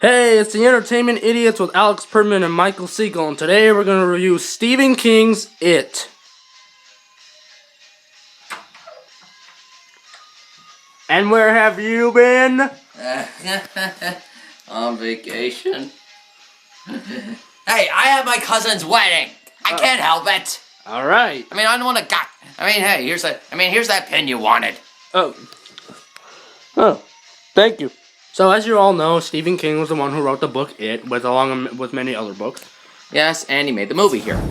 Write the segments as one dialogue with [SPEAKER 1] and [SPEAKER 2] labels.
[SPEAKER 1] Hey, it's the Entertainment Idiots with Alex Perman and Michael Siegel, and today we're going to review Stephen King's It. And where have you been?
[SPEAKER 2] On vacation. Hey, I have my cousin's wedding. I can't help it.
[SPEAKER 1] Alright.
[SPEAKER 2] I don't want to hey, here's that pin you wanted.
[SPEAKER 1] Oh, thank you. So, as you all know, Stephen King was the one who wrote the book It, along with many other books.
[SPEAKER 2] Yes, and he made the movie here.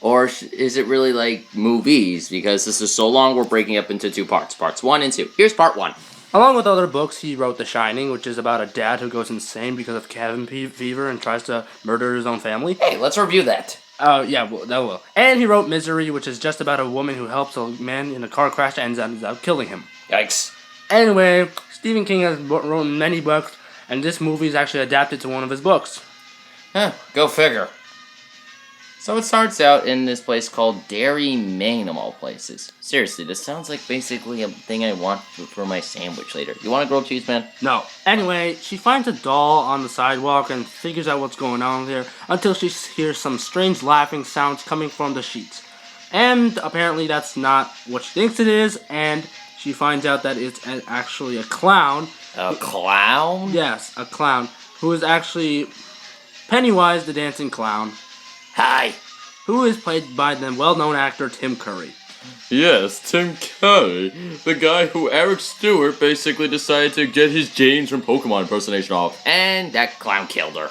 [SPEAKER 2] Or is it really like movies? Because this is so long, we're breaking up into two parts. Parts 1 and 2. Here's part 1.
[SPEAKER 1] Along with other books, he wrote The Shining, which is about a dad who goes insane because of cabin fever and tries to murder his own family.
[SPEAKER 2] Hey, let's review that.
[SPEAKER 1] Yeah, that will. And he wrote Misery, which is just about a woman who helps a man in a car crash and ends up killing him.
[SPEAKER 2] Yikes.
[SPEAKER 1] Anyway, Stephen King has written many books, and this movie is actually adapted to one of his books.
[SPEAKER 2] Go figure. So it starts out in this place called Derry, Maine, of all places. Seriously, this sounds like basically a thing I want for my sandwich later. You want a grilled cheese, man?
[SPEAKER 1] No. Anyway, she finds a doll on the sidewalk and figures out what's going on there until she hears some strange laughing sounds coming from the sheets. And apparently that's not what she thinks it is, and she finds out that it's actually a clown.
[SPEAKER 2] A clown?
[SPEAKER 1] Yes, a clown, who is actually Pennywise the Dancing Clown.
[SPEAKER 2] Hi.
[SPEAKER 1] Who is played by the well-known actor Tim Curry.
[SPEAKER 3] Yes, Tim Curry, the guy who Eric Stewart basically decided to get his James from Pokemon impersonation off.
[SPEAKER 2] And that clown killed her.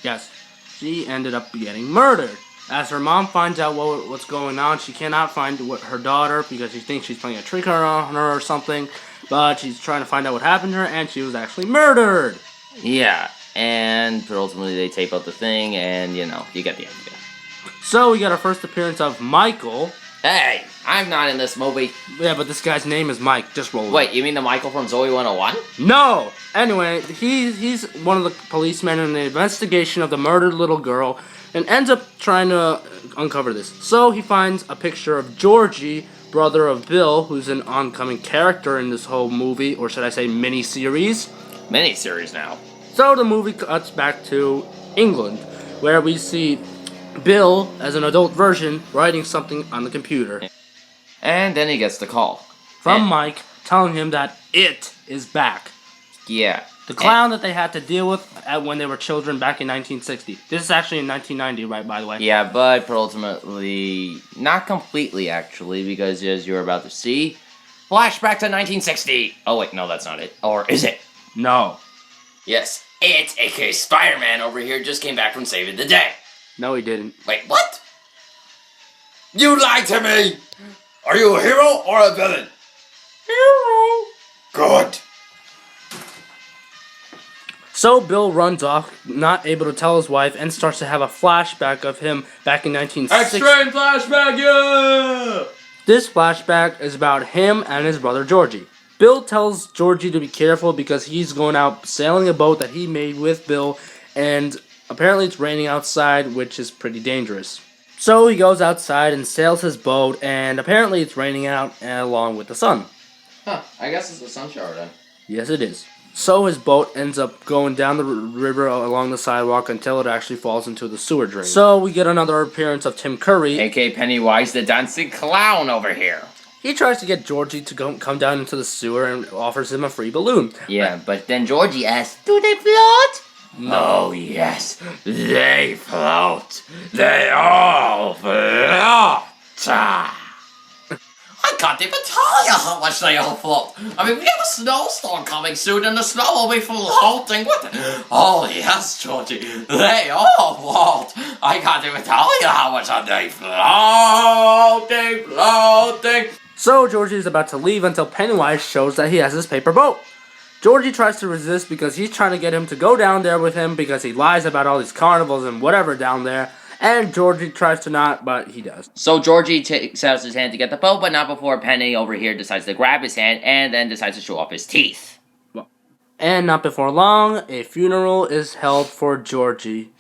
[SPEAKER 1] Yes, she ended up getting murdered. As her mom finds out what's going on, she cannot find her daughter because she thinks she's playing a trick on her or something, but she's trying to find out what happened to her, and she was actually murdered.
[SPEAKER 2] Yeah, but ultimately they tape out the thing, and you get the idea.
[SPEAKER 1] So we got our first appearance of Michael.
[SPEAKER 2] Hey, I'm not in this movie.
[SPEAKER 1] Yeah, but this guy's name is Mike. Just roll it.
[SPEAKER 2] Wait, you mean the Michael from Zoe 101?
[SPEAKER 1] No! Anyway, he's one of the policemen in the investigation of the murdered little girl and ends up trying to uncover this. So he finds a picture of Georgie, brother of Bill, who's an oncoming character in this whole movie, or should I say mini-series.
[SPEAKER 2] Mini-series now.
[SPEAKER 1] So the movie cuts back to England, where we see Bill, as an adult version, writing something on the computer.
[SPEAKER 2] And then he gets the call.
[SPEAKER 1] From Mike, telling him that it is back.
[SPEAKER 2] Yeah.
[SPEAKER 1] The clown that they had to deal with when they were children back in 1960. This is actually in 1990, right, by the way.
[SPEAKER 2] Yeah, but ultimately, not completely, actually, because as you're about to see, flashback to 1960. Oh, wait, no, that's not it. Or is it?
[SPEAKER 1] No.
[SPEAKER 2] Yes, it, aka Spider-Man over here, just came back from saving the day.
[SPEAKER 1] No, he didn't.
[SPEAKER 2] Wait, what? You lied to me! Are you a hero or a villain?
[SPEAKER 1] Hero.
[SPEAKER 2] Good.
[SPEAKER 1] So Bill runs off, not able to tell his wife, and starts to have a flashback of him back in 1960.
[SPEAKER 3] Extreme flashback, yeah!
[SPEAKER 1] This flashback is about him and his brother Georgie. Bill tells Georgie to be careful because he's going out sailing a boat that he made with Bill, and apparently it's raining outside, which is pretty dangerous. So he goes outside and sails his boat, and apparently it's raining out along with the sun.
[SPEAKER 2] Huh, I guess it's a sun shower then.
[SPEAKER 1] Yes, it is. So his boat ends up going down the river along the sidewalk until it actually falls into the sewer drain. So we get another appearance of Tim Curry,
[SPEAKER 2] aka Pennywise the Dancing Clown over here.
[SPEAKER 1] He tries to get Georgie to come down into the sewer and offers him a free balloon.
[SPEAKER 2] Yeah, but then Georgie asks, do they float? Oh, yes, they float. They all float. I can't even tell you how much they all float. We have a snowstorm coming soon, and the snow will be floating with it. Oh, yes, Georgie, they all float. I can't even tell you how much they floating.
[SPEAKER 1] So Georgie is about to leave until Pennywise shows that he has his paper boat. Georgie tries to resist because he's trying to get him to go down there with him because he lies about all these carnivals and whatever down there. And Georgie tries to not, but he does.
[SPEAKER 2] So Georgie takes out his hand to get the boat, but not before Penny over here decides to grab his hand and then decides to show off his teeth.
[SPEAKER 1] And not before long, a funeral is held for Georgie.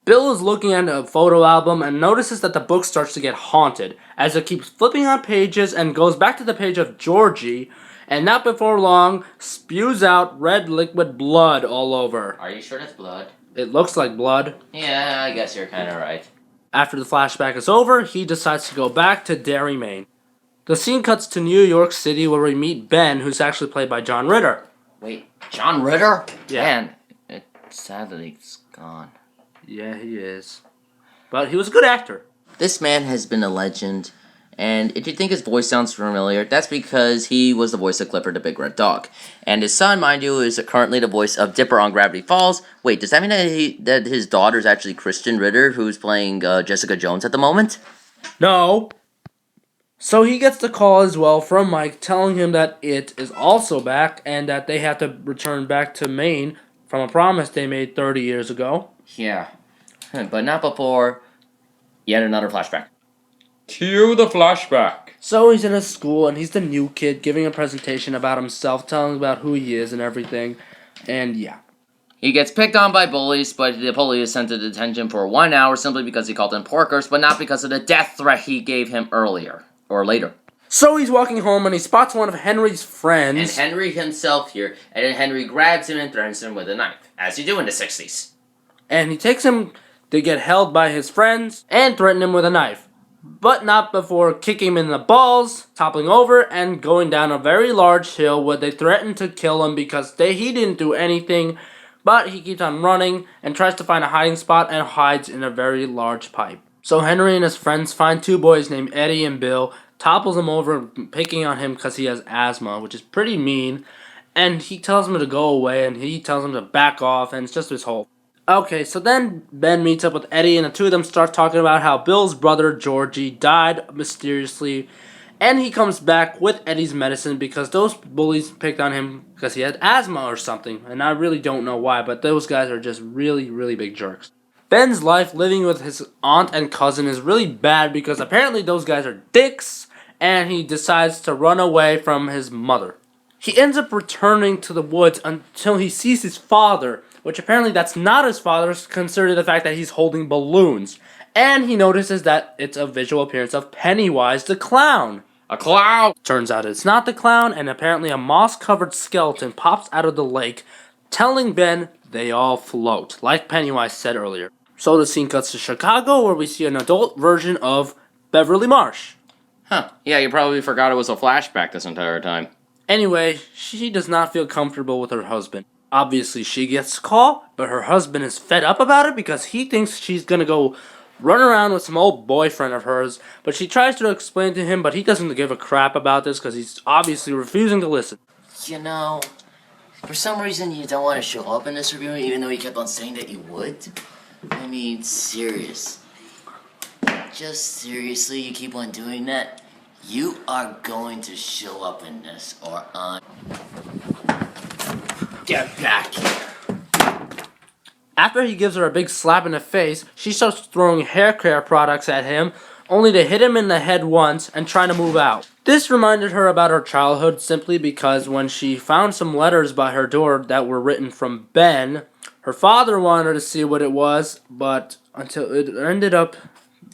[SPEAKER 1] Bill is looking at a photo album and notices that the book starts to get haunted as it keeps flipping on pages and goes back to the page of Georgie, and not before long, spews out red liquid blood all over.
[SPEAKER 2] Are you sure that's blood?
[SPEAKER 1] It looks like blood.
[SPEAKER 2] Yeah, I guess you're kind of right.
[SPEAKER 1] After the flashback is over, he decides to go back to Derry, Maine. The scene cuts to New York City where we meet Ben, who's actually played by John Ritter.
[SPEAKER 2] Wait, John Ritter?
[SPEAKER 1] Yeah.
[SPEAKER 2] Man, sadly, he's gone.
[SPEAKER 1] Yeah, he is. But he was a good actor.
[SPEAKER 2] This man has been a legend, and if you think his voice sounds familiar, that's because he was the voice of Clifford the Big Red Dog. And his son, mind you, is currently the voice of Dipper on Gravity Falls. Wait, does that mean that his daughter is actually Kristen Ritter, who's playing Jessica Jones at the moment?
[SPEAKER 1] No. So he gets the call as well from Mike telling him that it is also back and that they have to return back to Maine from a promise they made 30 years ago.
[SPEAKER 2] Yeah, but not before yet another flashback.
[SPEAKER 3] Cue the flashback.
[SPEAKER 1] So he's in a school and he's the new kid giving a presentation about himself, telling about who he is and everything. And yeah.
[SPEAKER 2] He gets picked on by bullies, but the bully is sent to detention for 1 hour simply because he called them porkers, but not because of the death threat he gave him earlier. Or later.
[SPEAKER 1] So he's walking home and he spots one of Henry's friends.
[SPEAKER 2] And Henry himself here, and then Henry grabs him and threatens him with a knife, as you do in the 60s.
[SPEAKER 1] And he takes him to get held by his friends and threaten him with a knife. But not before kicking him in the balls, toppling over, and going down a very large hill where they threaten to kill him because he didn't do anything. But he keeps on running and tries to find a hiding spot and hides in a very large pipe. So Henry and his friends find two boys named Eddie and Bill, topples him over, picking on him because he has asthma, which is pretty mean. And he tells him to go away, and he tells him to back off, and it's just this whole... Okay, so then Ben meets up with Eddie, and the two of them start talking about how Bill's brother, Georgie, died mysteriously. And he comes back with Eddie's medicine because those bullies picked on him because he had asthma or something. And I really don't know why, but those guys are just really, really big jerks. Ben's life living with his aunt and cousin is really bad because apparently those guys are dicks, and he decides to run away from his mother. He ends up returning to the woods until he sees his father, which apparently that's not his father, considering the fact that he's holding balloons. And he notices that it's a visual appearance of Pennywise the clown.
[SPEAKER 2] A clown!
[SPEAKER 1] Turns out it's not the clown, and apparently a moss-covered skeleton pops out of the lake, telling Ben they all float, like Pennywise said earlier. So the scene cuts to Chicago, where we see an adult version of Beverly Marsh.
[SPEAKER 2] Huh, yeah, you probably forgot it was a flashback this entire time.
[SPEAKER 1] Anyway, she does not feel comfortable with her husband. Obviously, she gets the call, but her husband is fed up about it because he thinks she's gonna go run around with some old boyfriend of hers, but she tries to explain to him, but he doesn't give a crap about this because he's obviously refusing to listen.
[SPEAKER 2] You know, for some reason you don't want to show up in this review even though you kept on saying that you would. I mean, serious. Just seriously, you keep on doing that? You are going to show up in this, or get back here.
[SPEAKER 1] After he gives her a big slap in the face, she starts throwing hair care products at him, only to hit him in the head once and trying to move out. This reminded her about her childhood simply because when she found some letters by her door that were written from Ben, her father wanted her to see what it was, but until it ended up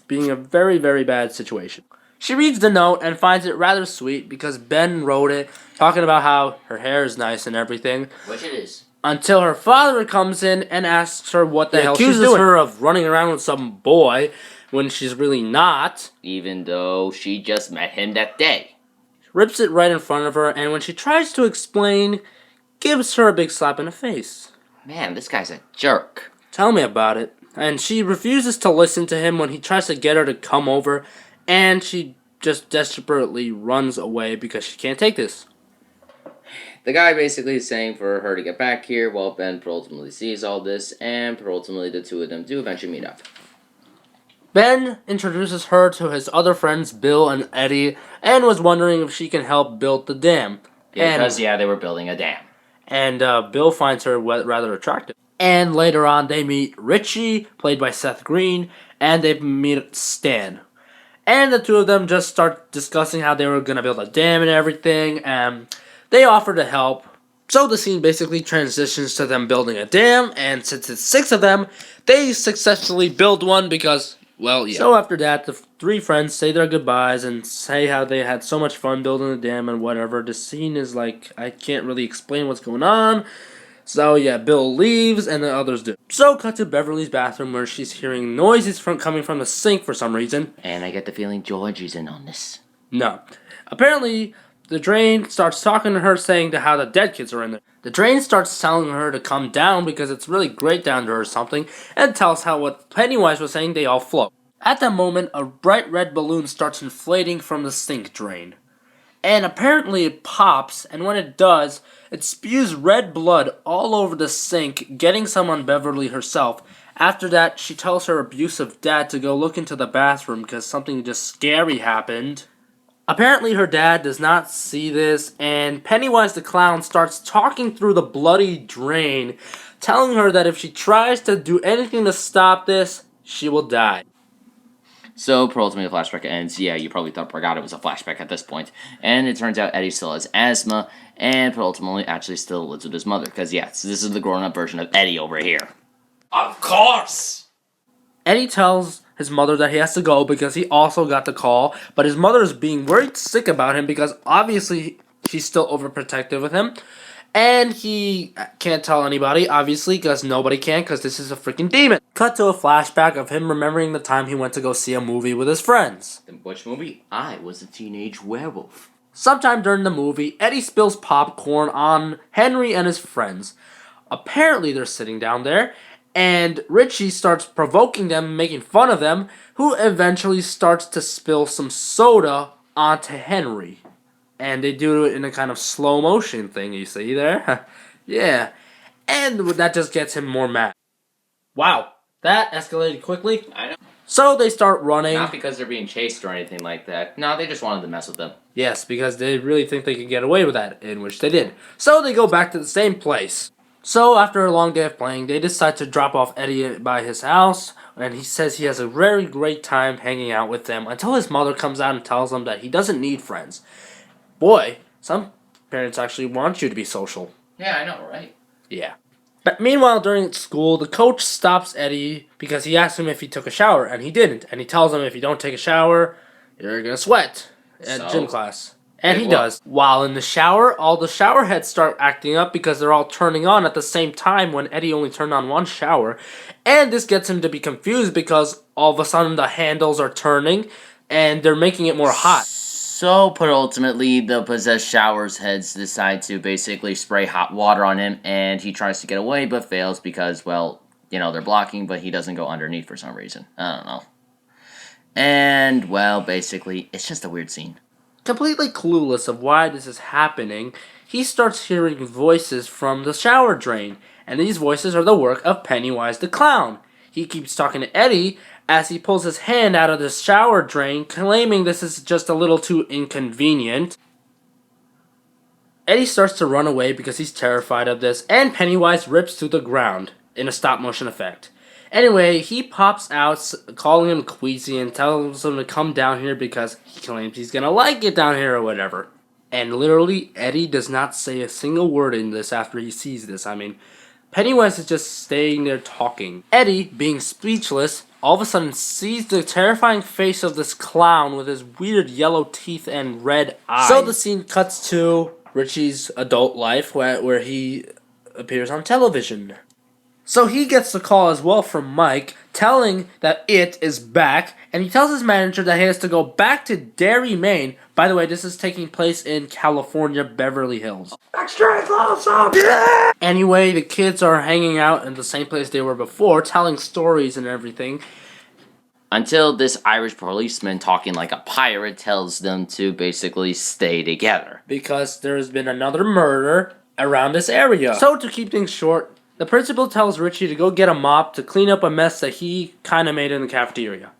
[SPEAKER 1] being a very, very bad situation. She reads the note and finds it rather sweet because Ben wrote it, talking about how her hair is nice and everything.
[SPEAKER 2] Which it is.
[SPEAKER 1] Until her father comes in and asks her what the hell she's doing.
[SPEAKER 2] Accuses
[SPEAKER 1] Her of running around with some boy when she's really not.
[SPEAKER 2] Even though she just met him that day.
[SPEAKER 1] Rips it right in front of her, and when she tries to explain, gives her a big slap in the face.
[SPEAKER 2] Man, this guy's a jerk.
[SPEAKER 1] Tell me about it. And she refuses to listen to him when he tries to get her to come over, and she just desperately runs away because she can't take this.
[SPEAKER 2] The guy basically is saying for her to get back here while Ben ultimately sees all this, and ultimately the two of them do eventually meet up.
[SPEAKER 1] Ben introduces her to his other friends, Bill and Eddie, and was wondering if she can help build the dam.
[SPEAKER 2] Because, they were building a dam.
[SPEAKER 1] And Bill finds her rather attractive. And later on, they meet Richie, played by Seth Green, and they meet Stan. And the two of them just start discussing how they were going to build a dam and everything, and they offer to help. So the scene basically transitions to them building a dam, and since it's 6 of them, they successfully build one because Well, yeah. So after that, the three friends say their goodbyes and say how they had so much fun building the dam and whatever. The scene is like, I can't really explain what's going on. So yeah, Bill leaves and the others do. So cut to Beverly's bathroom where she's hearing noises coming from the sink for some reason.
[SPEAKER 2] And I get the feeling Georgie's in on this.
[SPEAKER 1] No. Apparently, the drain starts talking to her saying to how the dead kids are in there. The drain starts telling her to come down because it's really great down there or something, and tells how what Pennywise was saying they all float. At that moment, a bright red balloon starts inflating from the sink drain. And apparently it pops, and when it does, it spews red blood all over the sink, getting some on Beverly herself. After that, she tells her abusive dad to go look into the bathroom because something just scary happened. Apparently her dad does not see this, and Pennywise the Clown starts talking through the bloody drain, telling her that if she tries to do anything to stop this, she will die.
[SPEAKER 2] So, ultimately, the flashback ends. Yeah, you probably forgot it was a flashback at this point. And it turns out Eddie still has asthma, and ultimately actually still lives with his mother. Because, yes, this is the grown-up version of Eddie over here. Of course!
[SPEAKER 1] Eddie tells his mother that he has to go because he also got the call, but his mother is being worried sick about him because obviously she's still overprotective with him. And he can't tell anybody, obviously, because nobody can, because this is a freaking demon. Cut to a flashback of him remembering the time he went to go see a movie with his friends.
[SPEAKER 2] Which movie? I was a teenage werewolf.
[SPEAKER 1] Sometime during the movie, Eddie spills popcorn on Henry and his friends. Apparently they're sitting down there, and Richie starts provoking them, making fun of them, who eventually starts to spill some soda onto Henry. And they do it in a kind of slow motion thing, you see there? Yeah. And that just gets him more mad. Wow, that escalated quickly.
[SPEAKER 2] I know.
[SPEAKER 1] So they start running.
[SPEAKER 2] Not because they're being chased or anything like that. No, they just wanted to mess with them.
[SPEAKER 1] Yes, because they really think they could get away with that, in which they did. So they go back to the same place. So after a long day of playing, they decide to drop off Eddie by his house, and he says he has a very great time hanging out with them until his mother comes out and tells him that he doesn't need friends. Boy, some parents actually want you to be social.
[SPEAKER 2] Yeah, I know, right?
[SPEAKER 1] Yeah. But meanwhile, during school, the coach stops Eddie because he asks him if he took a shower, and he didn't. And he tells him if you don't take a shower, you're gonna sweat at gym class. And he does. While in the shower, all the shower heads start acting up because they're all turning on at the same time when Eddie only turned on one shower. And this gets him to be confused because all of a sudden the handles are turning and they're making it more hot.
[SPEAKER 2] So, ultimately, the possessed shower's heads decide to basically spray hot water on him, and he tries to get away, but fails because, well, they're blocking, but he doesn't go underneath for some reason. I don't know. And, well, basically, it's just a weird scene.
[SPEAKER 1] Completely clueless of why this is happening, he starts hearing voices from the shower drain, and these voices are the work of Pennywise the Clown. He keeps talking to Eddie as he pulls his hand out of the shower drain, claiming this is just a little too inconvenient. Eddie starts to run away because he's terrified of this, and Pennywise rips to the ground in a stop-motion effect. Anyway, he pops out, calling him queasy, and tells him to come down here because he claims he's gonna like it down here or whatever. And literally, Eddie does not say a single word in this after he sees this. I mean, Pennywise is just staying there talking. Eddie, being speechless, all of a sudden sees the terrifying face of this clown with his weird yellow teeth and red eyes. So the scene cuts to Richie's adult life where he appears on television. So he gets the call as well from Mike, telling that it is back, and he tells his manager that he has to go back to Derry, Maine. By the way, this is taking place in California, Beverly Hills. Extra close-up, yeah! Anyway, the kids are hanging out in the same place they were before, telling stories and everything.
[SPEAKER 2] Until this Irish policeman talking like a pirate tells them to basically stay together.
[SPEAKER 1] Because there's been another murder around this area. So to keep things short, the principal tells Richie to go get a mop to clean up a mess that he kind of made in the cafeteria.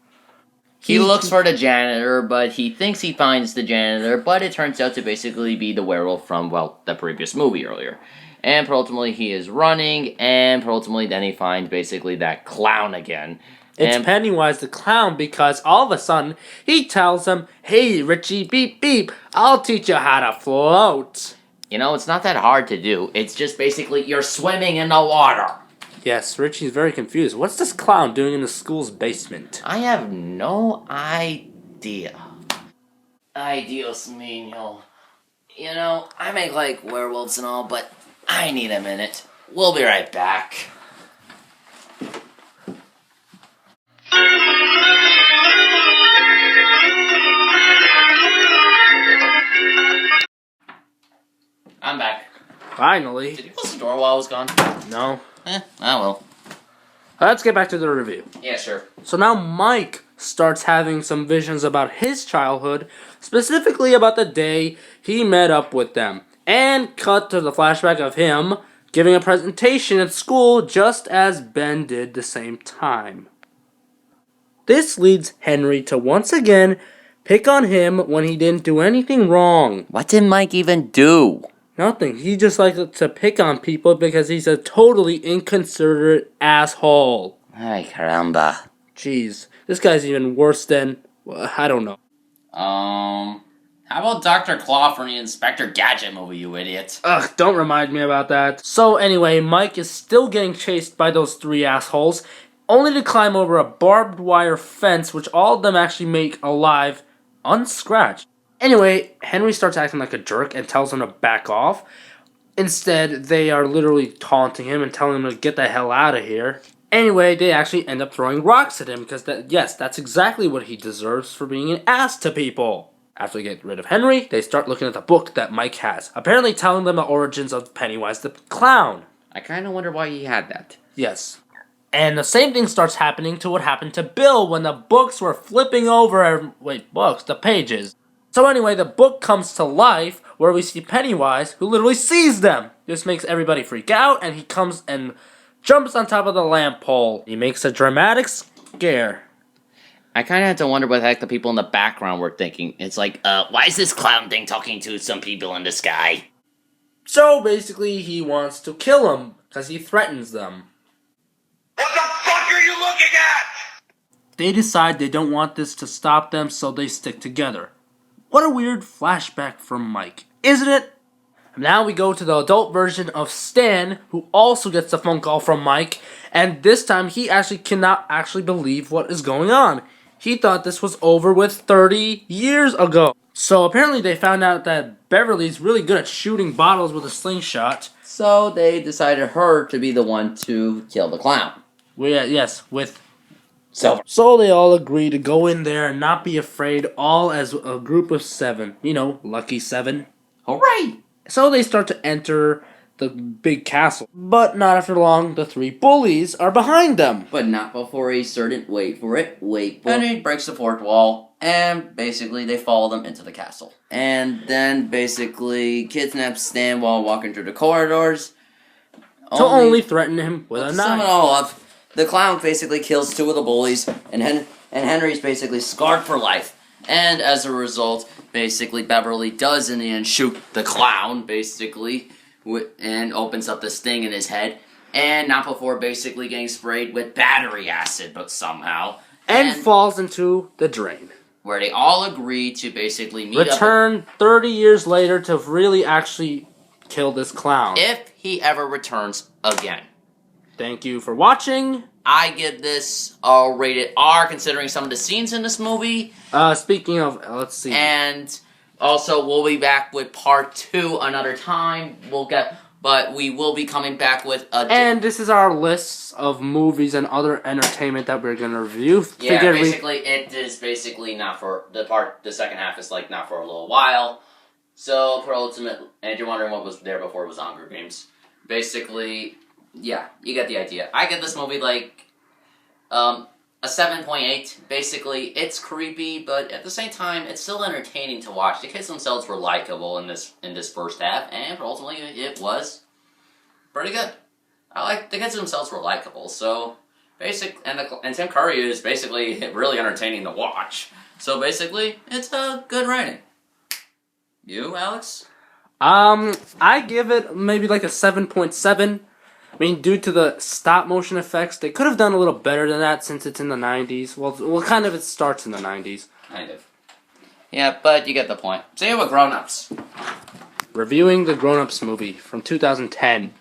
[SPEAKER 2] He looks for the janitor, but he thinks he finds the janitor, but it turns out to basically be the werewolf from, well, the previous movie earlier. And ultimately he is running, and ultimately then he finds basically that clown again.
[SPEAKER 1] It's Pennywise the Clown because all of a sudden he tells him, "Hey Richie, beep beep, I'll teach you how to float."
[SPEAKER 2] It's not that hard to do. It's just basically you're swimming in the water.
[SPEAKER 1] Yes, Richie's very confused. What's this clown doing in the school's basement?
[SPEAKER 2] I have no idea. Ay, Dios mío. You know, I make like werewolves and all, but I need a minute. We'll be right back. I'm back.
[SPEAKER 1] Finally.
[SPEAKER 2] Did you close the door while I was gone?
[SPEAKER 1] No.
[SPEAKER 2] Oh well.
[SPEAKER 1] Let's get back to the review.
[SPEAKER 2] Yeah, sure.
[SPEAKER 1] So now Mike starts having some visions about his childhood, specifically about the day he met up with them. And cut to the flashback of him giving a presentation at school just as Ben did the same time. This leads Henry to once again pick on him when he didn't do anything wrong.
[SPEAKER 2] What did Mike even do?
[SPEAKER 1] Nothing. He just likes to pick on people because he's a totally inconsiderate asshole.
[SPEAKER 2] Ay, caramba.
[SPEAKER 1] Jeez, this guy's even worse than... I don't know.
[SPEAKER 2] How about Dr. Claw from the Inspector Gadget movie, you idiot?
[SPEAKER 1] Ugh, don't remind me about that. So anyway, Mike is still getting chased by those three assholes, only to climb over a barbed wire fence, which all of them actually make alive, unscratched. Anyway, Henry starts acting like a jerk and tells him to back off. Instead, they are literally taunting him and telling him to get the hell out of here. Anyway, they actually end up throwing rocks at him because, yes, that's exactly what he deserves for being an ass to people. After they get rid of Henry, they start looking at the book that Mike has, apparently telling them the origins of Pennywise the clown.
[SPEAKER 2] I kind of wonder why he had that.
[SPEAKER 1] Yes. And the same thing starts happening to what happened to Bill when the books were flipping over... the pages. So anyway, the book comes to life where we see Pennywise, who literally sees them. This makes everybody freak out, and he comes and jumps on top of the lamp pole. He makes a dramatic scare.
[SPEAKER 2] I kind of have to wonder what the heck the people in the background were thinking. It's like, why is this clown thing talking to some people in the sky?
[SPEAKER 1] So basically, he wants to kill them because he threatens them.
[SPEAKER 4] What the fuck are you looking at?
[SPEAKER 1] They decide they don't want this to stop them, so they stick together. What a weird flashback from Mike, isn't it? Now we go to the adult version of Stan, who also gets a phone call from Mike, and this time he actually cannot actually believe what is going on. He thought this was over with 30 years ago. So apparently they found out that Beverly's really good at shooting bottles with a slingshot.
[SPEAKER 2] So they decided her to be the one to kill the clown.
[SPEAKER 1] Yes, with
[SPEAKER 2] Silver.
[SPEAKER 1] So they all agree to go in there and not be afraid, all as a group of 7. You know, lucky 7.
[SPEAKER 2] Hooray!
[SPEAKER 1] So they start to enter the big castle. But not after long, the 3 bullies are behind them.
[SPEAKER 2] But not before a certain... Wait for it. Henry breaks the fourth wall, and basically they follow them into the castle. And then basically kidnaps Stan while walking through the corridors.
[SPEAKER 1] To only threaten him with a
[SPEAKER 2] sum
[SPEAKER 1] knife.
[SPEAKER 2] it all up, the clown basically kills 2 of the bullies, and Henry's basically scarred for life. And as a result, basically Beverly does in the end shoot the clown, basically, and opens up this thing in his head. And not before basically getting sprayed with battery acid, but somehow.
[SPEAKER 1] And falls into the drain.
[SPEAKER 2] Where they all agree to basically meet
[SPEAKER 1] Return 30 years later to really actually kill this clown.
[SPEAKER 2] if he ever returns again.
[SPEAKER 1] Thank you for watching.
[SPEAKER 2] I give this a rated R, considering some of the scenes in this movie.
[SPEAKER 1] Speaking of, let's see.
[SPEAKER 2] And also, we'll be back with part 2 another time. But we will be coming back with a...
[SPEAKER 1] And this is our list of movies and other entertainment that we're gonna review.
[SPEAKER 2] Yeah, basically, it is basically not for... The second half is, like, not for a little while. So, for Ultimate... And if you're wondering what was there before, it was Hunger Games. Basically, yeah, you get the idea. I get this movie, like, a 7.8. Basically, it's creepy, but at the same time, it's still entertaining to watch. The kids themselves were likable in this first half, and ultimately, it was pretty good. The kids themselves were likable, so and Tim Curry is basically really entertaining to watch. So basically, it's a good rating. You, Alex?
[SPEAKER 1] I give it maybe like a 7.7. I mean, due to the stop motion effects, they could have done a little better than that since it's in the 90s. Well, kind of it starts in the 90s.
[SPEAKER 2] Kind of. Yeah, but you get the point. Say it with grown-ups.
[SPEAKER 1] Reviewing the Grown Ups movie from 2010.